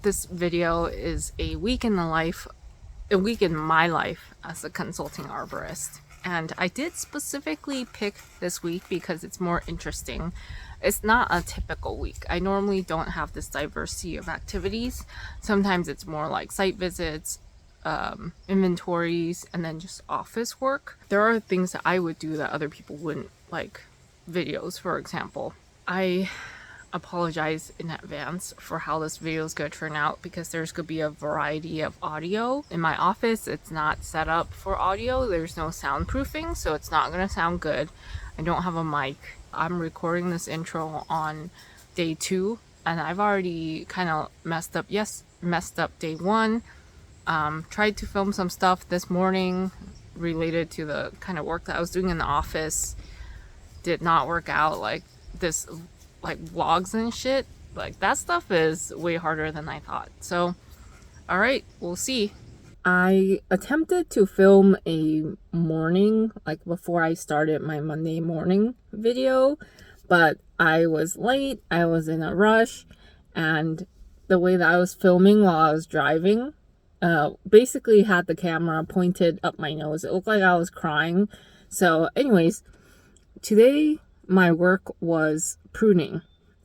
This video is a week in my life as a consulting arborist. And I did specifically pick this week because it's more interesting. It's not a typical week. I normally don't have this diversity of activities. Sometimes it's more like site visits, inventories, and then just office work. There are things that I would do that other people wouldn't, like videos, for example. I apologize in advance for how this video is going to turn out because there's going to be a variety of audio. In my office, it's not set up for audio. There's no soundproofing, so it's not going to sound good. I don't have a mic. I'm recording this intro on day 2, and I've already kind of messed up day 1. Tried to film some stuff this morning related to the kind of work that I was doing in the office. Did not work out. Like vlogs and shit, like that stuff is way harder than I thought. So all right, we'll see. I attempted to film a morning, like before I started my Monday morning video, but I was late, I was in a rush, and the way that I was filming while I was driving basically had the camera pointed up my nose. It looked like I was crying. So anyways, today my work was pruning.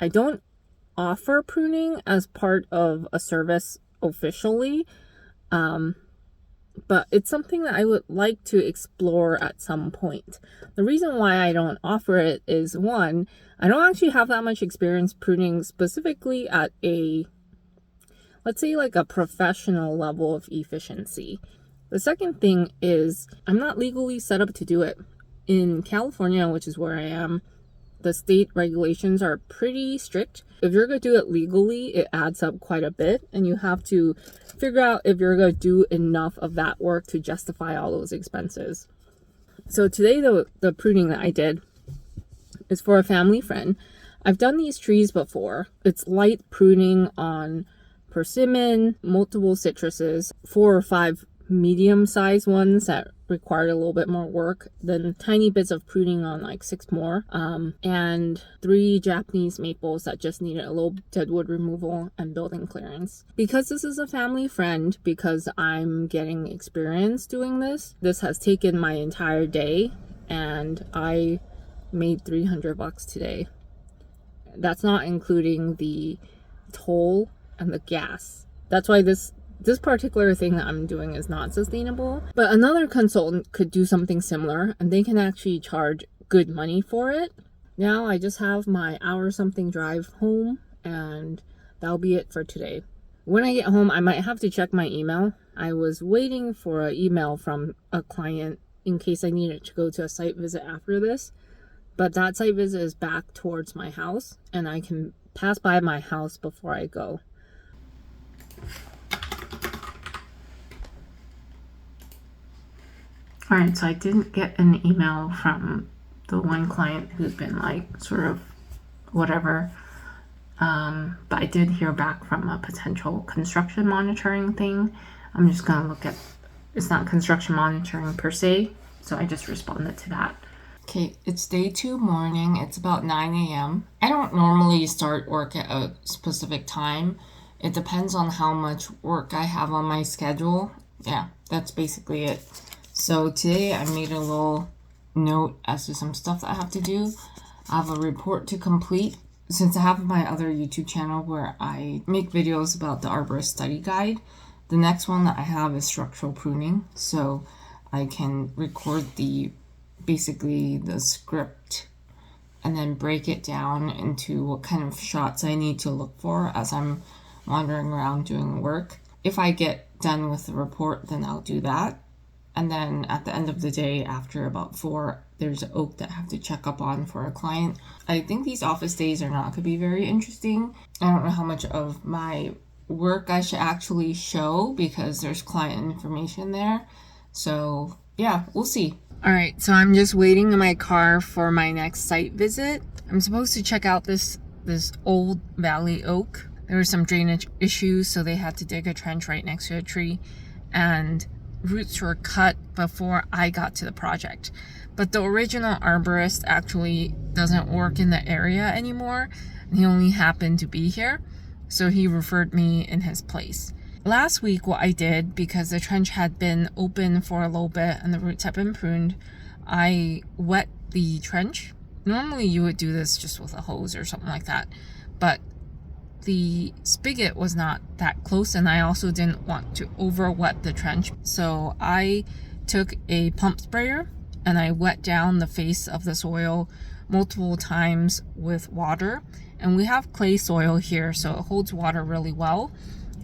I don't offer pruning as part of a service officially, but it's something that I would like to explore at some point. The reason why I don't offer it is, one, I don't actually have that much experience pruning specifically at a, let's say, like a professional level of efficiency. The second thing is I'm not legally set up to do it. In California, which is where I am, the state regulations are pretty strict. If you're going to do it legally, it adds up quite a bit, and you have to figure out if you're going to do enough of that work to justify all those expenses. So today, the pruning that I did is for a family friend. I've done these trees before. It's light pruning on persimmon, multiple citruses, 4 or 5 medium-sized ones that required a little bit more work, then tiny bits of pruning on like 6 more, and 3 Japanese maples that just needed a little deadwood removal and building clearance. Because this is a family friend, because I'm getting experience doing this has taken my entire day, and I made $300 today. That's not including the toll and the gas. That's why this particular thing that I'm doing is not sustainable. But another consultant could do something similar, and they can actually charge good money for it. Now I just have my hour-something drive home, and that'll be it for today. When I get home, I might have to check my email. I was waiting for an email from a client in case I needed to go to a site visit after this. But that site visit is back towards my house, and I can pass by my house before I go. Alright, so I didn't get an email from the one client who's been like sort of whatever, but I did hear back from a potential construction monitoring thing. I'm just gonna look at, it's not construction monitoring per se, so I just responded to that. Okay, it's day 2 morning. It's about 9 a.m. I don't normally start work at a specific time. It depends on how much work I have on my schedule. Yeah, that's basically it. So today I made a little note as to some stuff that I have to do. I have a report to complete. Since I have my other YouTube channel where I make videos about the Arborist study guide, the next one that I have is structural pruning. So I can record basically the script and then break it down into what kind of shots I need to look for as I'm wandering around doing work. If I get done with the report, then I'll do that. And then at the end of the day, after about 4, there's an oak that I have to check up on for a client. I think these office days are not going to be very interesting. I don't know how much of my work I should actually show because there's client information there. So yeah, we'll see. All right, so I'm just waiting in my car for my next site visit. I'm supposed to check out this old valley oak. There were some drainage issues, so they had to dig a trench right next to a tree, and roots were cut before I got to the project. But the original arborist actually doesn't work in the area anymore, and he only happened to be here. So he referred me in his place. Last week, what I did, because the trench had been open for a little bit and the roots had been pruned, I wet the trench. Normally you would do this just with a hose or something like that, but the spigot was not that close, and I also didn't want to over wet the trench. So I took a pump sprayer and I wet down the face of the soil multiple times with water. And we have clay soil here, so it holds water really well.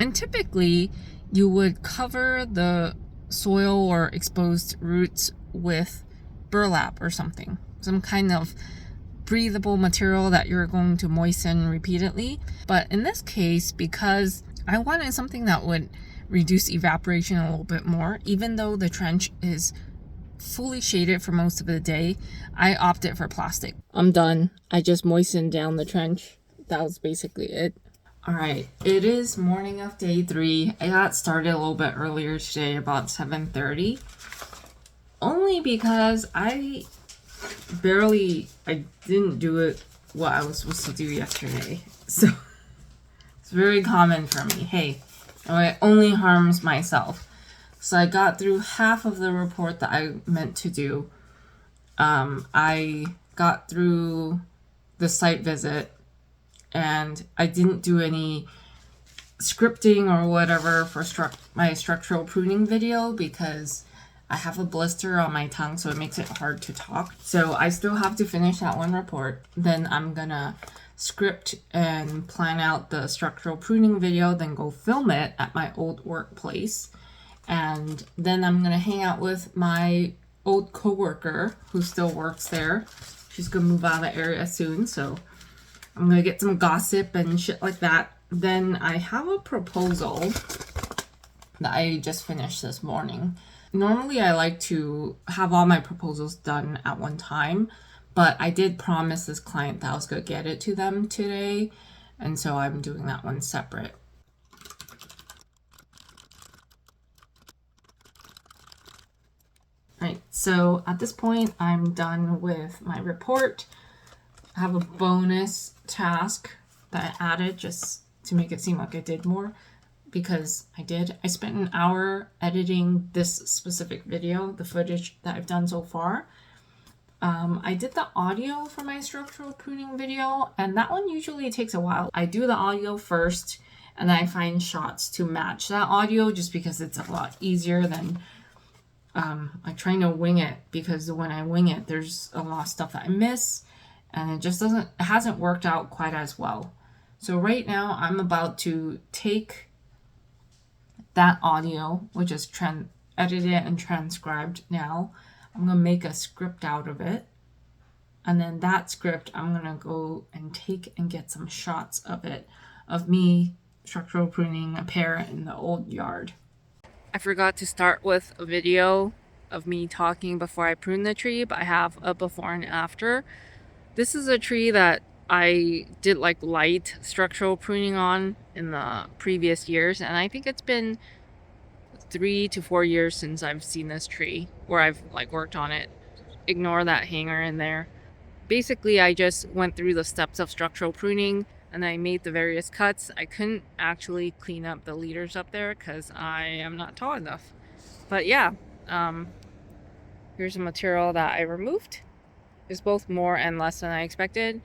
And typically you would cover the soil or exposed roots with burlap or something, some kind of breathable material that you're going to moisten repeatedly. But in this case, because I wanted something that would reduce evaporation a little bit more, even though the trench is fully shaded for most of the day, I opted for plastic. I'm done. I just moistened down the trench. That was basically it. All right, it is morning of day 3. I got started a little bit earlier today, about 7:30, only because I didn't do it what I was supposed to do yesterday. So it's very common for me. Hey, it only harms myself. So I got through half of the report that I meant to do. I got through the site visit, and I didn't do any scripting or whatever for my structural pruning video because I have a blister on my tongue, so it makes it hard to talk. So I still have to finish that one report. Then I'm gonna script and plan out the structural pruning video, then go film it at my old workplace. And then I'm gonna hang out with my old coworker who still works there. She's gonna move out of the area soon, so I'm gonna get some gossip and shit like that. Then I have a proposal that I just finished this morning. Normally I like to have all my proposals done at one time, but I did promise this client that I was gonna get it to them today, and so I'm doing that one separate. Right, so at this point I'm done with my report. I have a bonus task that I added just to make it seem like I did more, because I did. I spent an hour editing this specific video, the footage that I've done so far. I did the audio for my structural pruning video, and that one usually takes a while. I do the audio first, and then I find shots to match that audio just because it's a lot easier than like trying to wing it, because when I wing it, there's a lot of stuff that I miss, and it hasn't worked out quite as well. So right now I'm about to take that audio, which is edited and transcribed now. I'm going to make a script out of it. And then that script, I'm going to go and take and get some shots of it, of me structural pruning a pear in the old yard. I forgot to start with a video of me talking before I prune the tree, but I have a before and after. This is a tree that I did like light structural pruning on in the previous years, and I think it's been 3 to 4 years since I've seen this tree where I've like worked on it. Ignore that hanger in there. Basically, I just went through the steps of structural pruning and I made the various cuts. I couldn't actually clean up the leaders up there because I am not tall enough. But yeah, here's a material that I removed. It's both more and less than I expected.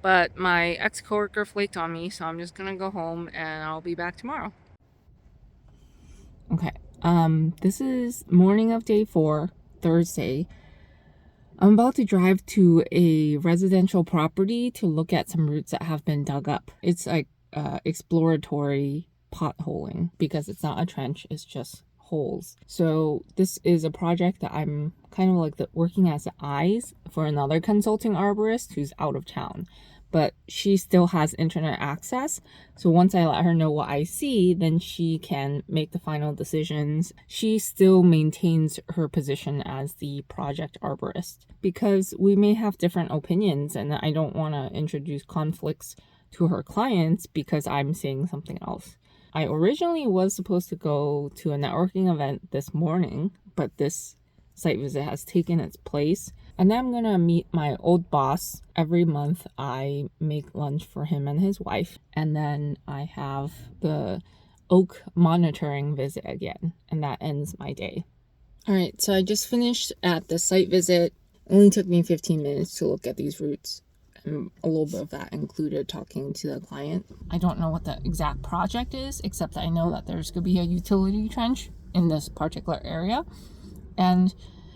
But my ex-coworker flaked on me, so I'm just gonna go home and I'll be back tomorrow. Okay, this is morning of day 4, Thursday. I'm about to drive to a residential property to look at some roots that have been dug up. It's like exploratory potholing, because it's not a trench, it's just holes. So this is a project that I'm kind of like working as the eyes for another consulting arborist who's out of town, but she still has internet access. So once I let her know what I see, then she can make the final decisions. She still maintains her position as the project arborist, because we may have different opinions and I don't want to introduce conflicts to her clients because I'm saying something else. I originally was supposed to go to a networking event this morning, but this site visit has taken its place. And then I'm gonna meet my old boss. Every month I make lunch for him and his wife. And then I have the oak monitoring visit again. And that ends my day. Alright, so I just finished at the site visit. It only took me 15 minutes to look at these roots. And a little bit of that included talking to the client. I don't know what the exact project is, except I know that there's going to be a utility trench in this particular area. And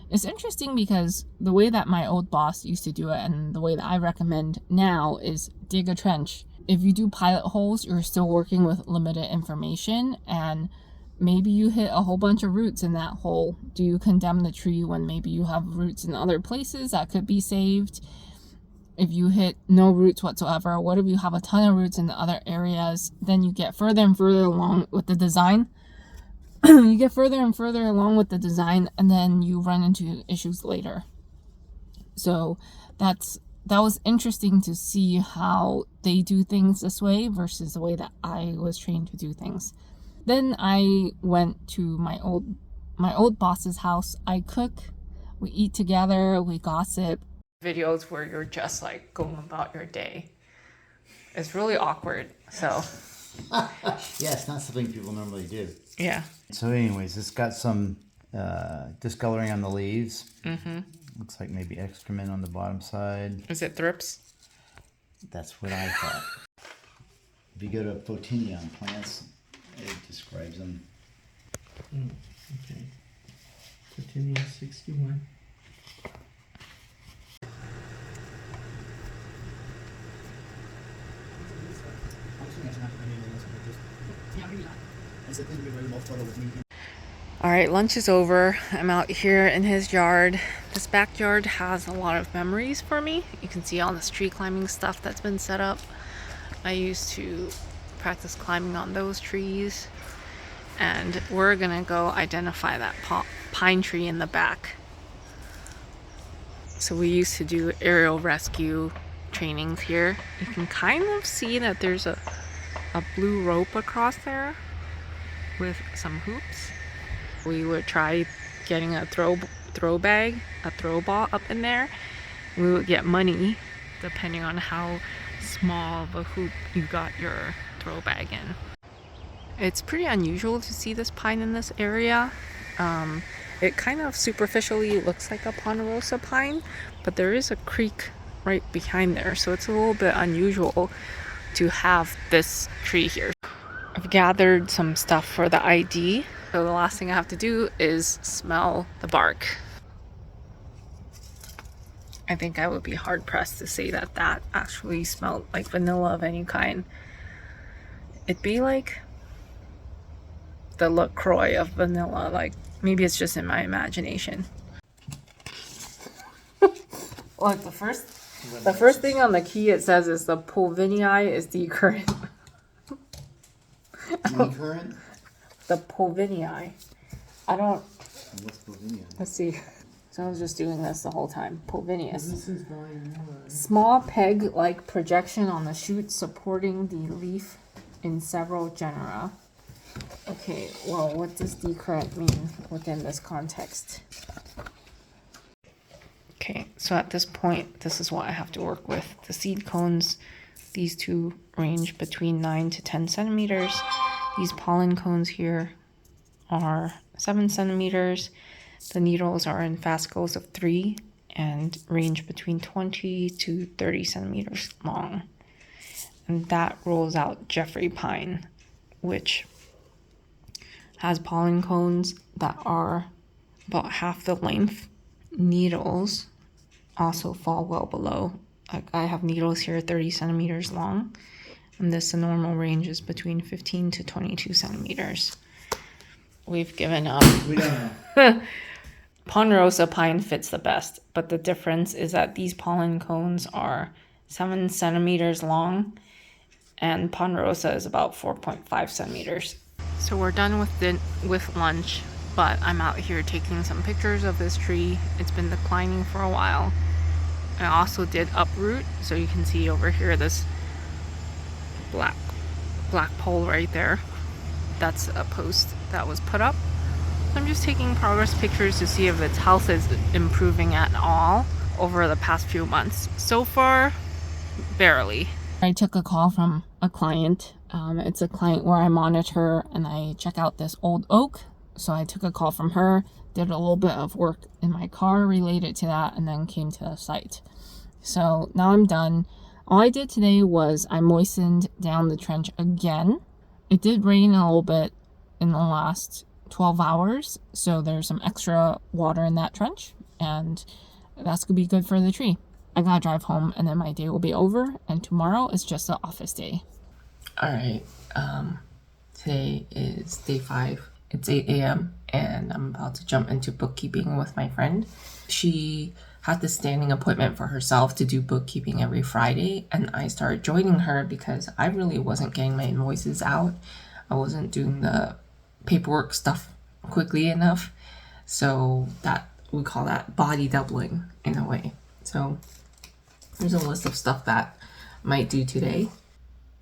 it's interesting because the way that my old boss used to do it and the way that I recommend now is dig a trench. If you do pilot holes, you're still working with limited information, and maybe you hit a whole bunch of roots in that hole. Do you condemn the tree when maybe you have roots in other places that could be saved? If you hit no roots whatsoever, what if you have a ton of roots in the other areas? Then you get further and further along with the design. You get further and further along with the design, and then you run into issues later. So that was interesting to see how they do things this way versus the way that I was trained to do things. Then I went to my old boss's house. I cook, we eat together, we gossip. Videos where you're just like going about your day. It's really awkward. So yeah, it's not something people normally do. yeah. So anyways, it's got some discoloring on the leaves. Mm-hmm. Looks like maybe excrement on the bottom side. Is it thrips? That's what I thought. If you go to Photinia on plants, it describes them. Okay. Photinia 61. All right, lunch is over. I'm out here in his yard. This backyard has a lot of memories for me. You can see all this tree climbing stuff that's been set up. I used to practice climbing on those trees. And we're gonna go identify that pine tree in the back. So we used to do aerial rescue trainings here. You can kind of see that there's a blue rope across there with some hoops. We would try getting a throw bag, a throw ball up in there. We would get money depending on how small of a hoop you got your throw bag in. It's pretty unusual to see this pine in this area. It kind of superficially looks like a ponderosa pine, but there is a creek right behind there, so it's a little bit unusual to have this tree here. I've gathered some stuff for the ID, so the last thing I have to do is smell the bark. I think I would be hard pressed to say that that actually smelled like vanilla of any kind. It'd be like the LaCroix of vanilla, like maybe it's just in my imagination. Look, the first thing on the key it says is the Pulvinii is decurrent. Decurrent? The Pulvinii. I don't. What's Pulvinia? Let's see. So I was just doing this the whole time. Pulvinius. This is volume 1. Small peg-like projection on the shoot supporting the leaf in several genera. Okay, well, what does decurrent mean within this context? Okay, so at this point, this is what I have to work with. The seed cones, these two range between 9 to 10 centimeters. These pollen cones here are 7 centimeters. The needles are in fascicles of 3 and range between 20 to 30 centimeters long. And that rolls out Jeffrey pine, which has pollen cones that are about half the length. Needles also fall well below. Like I have needles here 30 centimeters long, and this the normal range is between 15 to 22 centimeters. We've given up. We don't know. Ponderosa pine fits the best, but the difference is that these pollen cones are 7 centimeters long, and Ponderosa is about 4.5 centimeters. So we're done with lunch, but I'm out here taking some pictures of this tree. It's been declining for a while. I also did uproot, so you can see over here this black pole right there. That's a post that was put up. I'm just taking progress pictures to see if its health is improving at all. over the past few months. So far, barely. I took a call from a client. It's a client where I monitor and I check out this old oak. So I took a call from her, did a little bit of work in my car related to that, and then came to the site. So now I'm done. All I did today was I moistened down the trench again. It did rain a little bit in the last 12 hours, so there's some extra water in that trench, and that's gonna be good for the tree. I gotta drive home and then my day will be over, and tomorrow is just an office day. Alright, today is day 5. It's 8 a.m. and I'm about to jump into bookkeeping with my friend. She had this standing appointment for herself to do bookkeeping every Friday, and I started joining her because I really wasn't getting my invoices out. I wasn't doing the paperwork stuff quickly enough, so that we call that body doubling in a way. So there's a list of stuff that I might do today.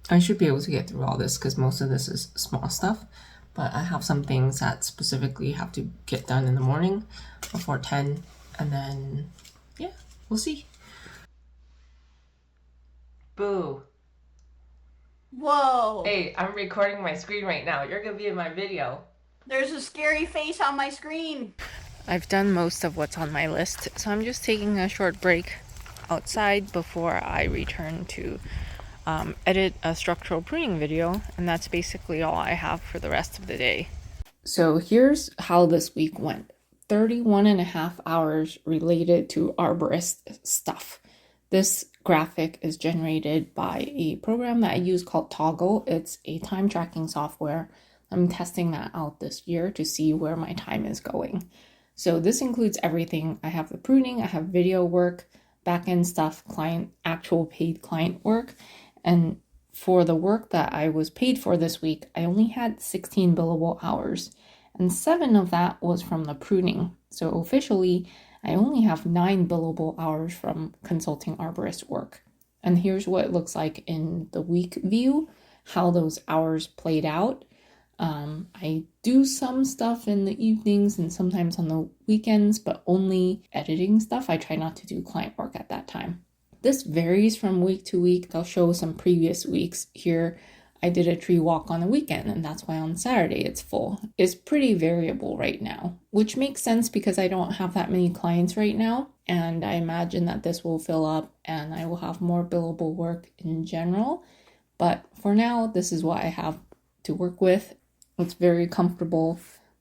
I should be able to get through all this because most of this is small stuff, but I have some things that specifically have to get done in the morning before 10, and then yeah, we'll see. Boo. Whoa. Hey, I'm recording my screen right now. You're gonna be in my video. There's a scary face on my screen. I've done most of what's on my list, so I'm just taking a short break outside before I return to edit a structural pruning video, and that's basically all I have for the rest of the day. So here's how this week went. 31 and a half hours related to arborist stuff. This graphic is generated by a program that I use called Toggle. It's a time tracking software. I'm testing that out this year to see where my time is going. So this includes everything. I have the pruning, I have video work, back-end stuff, actual paid client work. And for the work that I was paid for this week, I only had 16 billable hours, and 7 of that was from the pruning. So officially, I only have 9 billable hours from consulting arborist work. And here's what it looks like in the week view, how those hours played out. I do some stuff in the evenings and sometimes on the weekends, but only editing stuff. I try not to do client work at that time. This varies from week to week. I'll show some previous weeks. Here, I did a tree walk on the weekend, and that's why on Saturday it's full. It's pretty variable right now, which makes sense because I don't have that many clients right now, and I imagine that this will fill up and I will have more billable work in general. But for now, this is what I have to work with. It's very comfortable,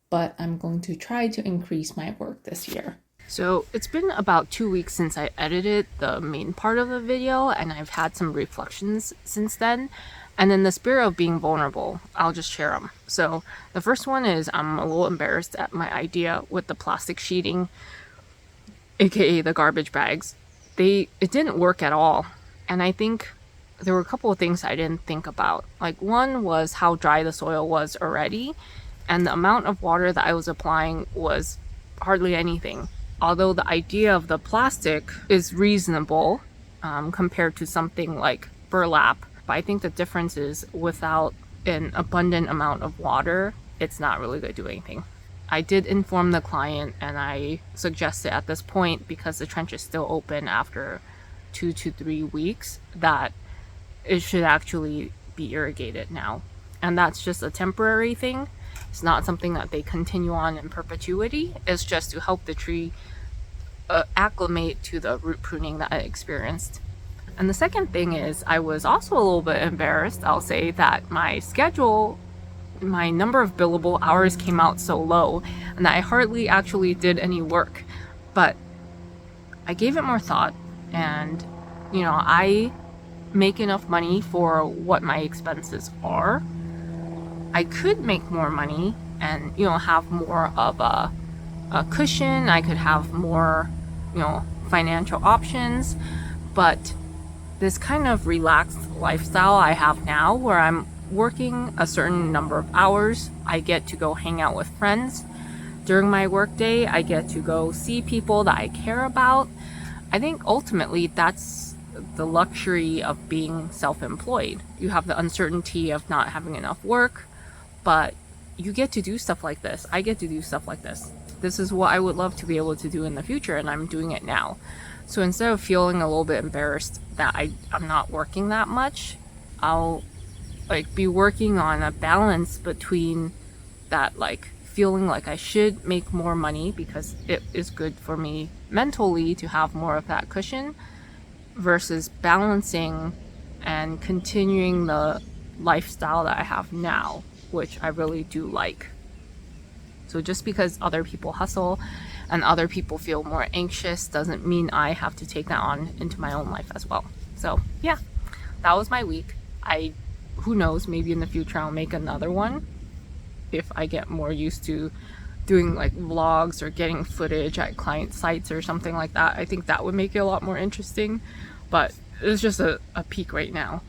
but I'm going to try to increase my work this year. So it's been about 2 weeks since I edited the main part of the video, and I've had some reflections since then. And in the spirit of being vulnerable, I'll just share them. So the first one is I'm a little embarrassed at my idea with the plastic sheeting, aka the garbage bags. It didn't work at all. And I think there were a couple of things I didn't think about. Like, one was how dry the soil was already, and the amount of water that I was applying was hardly anything. Although the idea of the plastic is reasonable compared to something like burlap, but I think the difference is without an abundant amount of water, it's not really going to do anything. I did inform the client, and I suggested at this point, because the trench is still open after 2 to 3 weeks, that it should actually be irrigated now. And that's just a temporary thing. It's not something that they continue on in perpetuity. It's just to help the tree acclimate to the root pruning that I experienced. And the second thing is I was also a little bit embarrassed, I'll say, that my schedule, my number of billable hours came out so low and that I hardly actually did any work. But I gave it more thought, and I make enough money for what my expenses are. I could make more money and have more of a cushion. I could have more financial options, but this kind of relaxed lifestyle I have now, where I'm working a certain number of hours, I get to go hang out with friends during my workday, I get to go see people that I care about. I think ultimately that's the luxury of being self-employed. You have the uncertainty of not having enough work, but you get to do stuff like this. I get to do stuff like this. This is what I would love to be able to do in the future, and I'm doing it now. So instead of feeling a little bit embarrassed that I'm not working that much, I'll like be working on a balance between that, like feeling like I should make more money because it is good for me mentally to have more of that cushion, versus balancing and continuing the lifestyle that I have now, which I really do like. So just because other people hustle and other people feel more anxious doesn't mean I have to take that on into my own life as well. So yeah, that was my week. Who knows, maybe in the future I'll make another one if I get more used to doing like vlogs or getting footage at client sites or something like that. I think that would make it a lot more interesting, but it's just a peek right now.